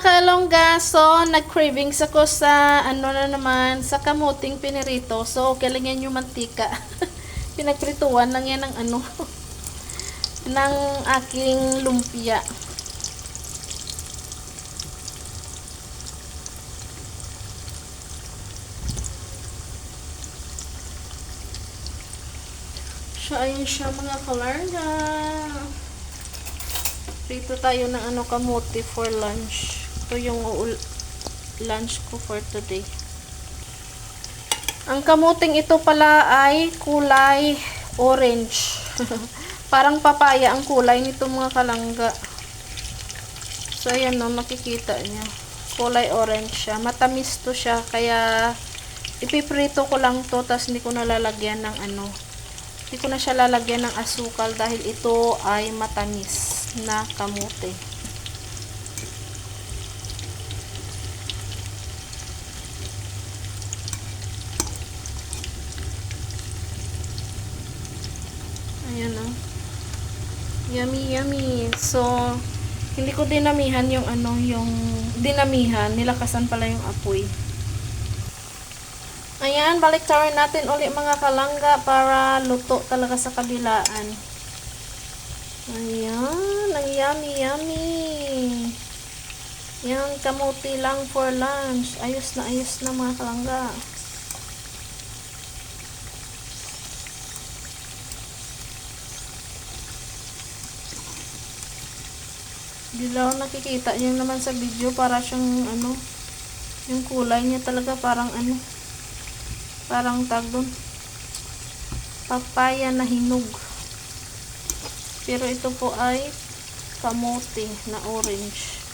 kalongga, so nag-cravings ako sa ano na naman, sa kamuting pinirito. So okay lang yan yung mantika. Pinagprituan lang yan ng ano ng aking lumpia. So ayun siya mga kalongga. Prito tayo ng ano kamuti for lunch. Ito yung lunch ko for today. Ang kamuting ito pala ay kulay orange. Parang papaya ang kulay nito mga kalangga. So ayan no, makikita niya. Kulay orange siya. Matamis to siya. Kaya ipiprito ko lang to. Tapos hindi ko nalalagyan ng ano. Hindi ko na siya lalagyan ng asukal. Dahil ito ay matamis na kamote. Ayan o. Yummy, yummy. So, hindi ko dinamihan yung ano, yung dinamihan. Nilakasan pala yung apoy. Ayan, baliktarin natin ulit mga kalangga para luto talaga sa kabilaan. Ayan, ang yummy, yummy. Yan, kamuti lang for lunch. Ayos na mga kalangga. Hindi lang nakikita niyo naman sa video para siyang ano, yung kulay niya talaga parang ano, parang tagdon papaya na hinog. Pero ito po ay kamote na orange.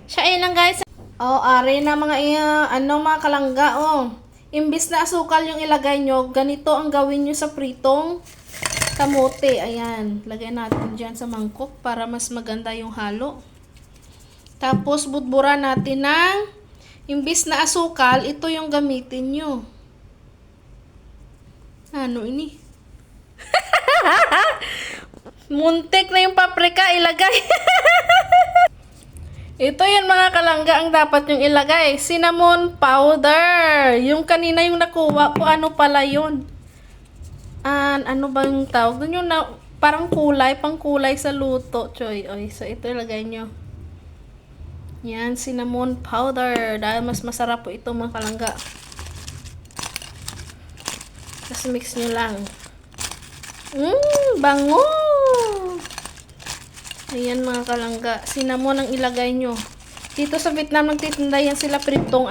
Siya lang guys. Oh, are na mga ano mga kalangga oh. Imbis na asukal yung ilagay nyo, ganito ang gawin nyo sa pritong kamote. Ayan, lagay natin dyan sa mangkok para mas maganda yung halo. Tapos budbura natin ng imbis na asukal, ito yung gamitin nyo. Ano ini? Muntik na yung paprika ilagay. Ito yan mga kalangga ang dapat yung ilagay. Cinnamon powder. Yung kanina yung nakuha ko, ano pala yun? Ano ba yung tawag? Doon yung parang kulay, pang kulay sa luto. Choy. Oy, so ito ilagay nyo. Yan, cinnamon powder. Dahil mas masarap po ito mga kalangga. Tapos mix nyo lang. Bango! Ayan mga kalangga, cinnamon ang ilagay nyo. Dito sa Vietnam nagtitinda yan sila pritong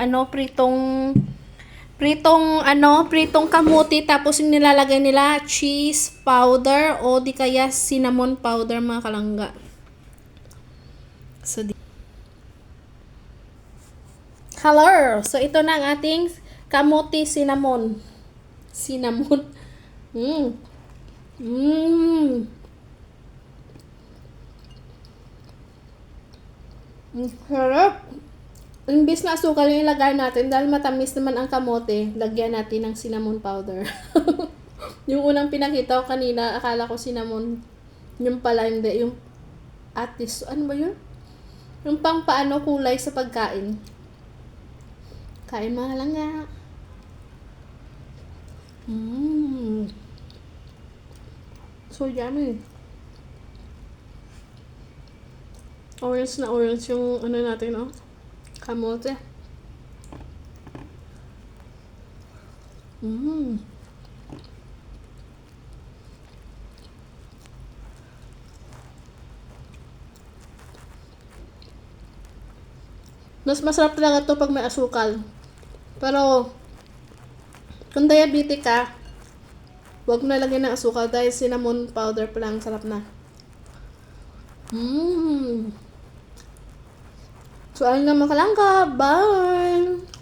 pritong kamuti, tapos yung nilalagay nila cheese powder o di kaya cinnamon powder mga kalangga. So hello. So ito na ang ating kamuti cinnamon. Cinnamon. Harap. Imbis na asukal yung ilagay natin, dahil matamis naman ang kamote, lagyan natin ng cinnamon powder. Yung unang pinakita ko kanina, akala ko cinnamon. Yung pala hindi. Yung atis. Ano ba yun? Yung pang paano kulay sa pagkain. Kain mga lang nga. So yummy. Orange na orange yung ano natin, oh. Kamote. Mm. Mas masarap talaga to pag may asukal. Pero, kung diabetic ka, huwag mo na lagyan ng asukal dahil cinnamon powder pa lang, sarap na. So, ayun nga mga kalangga. Bye!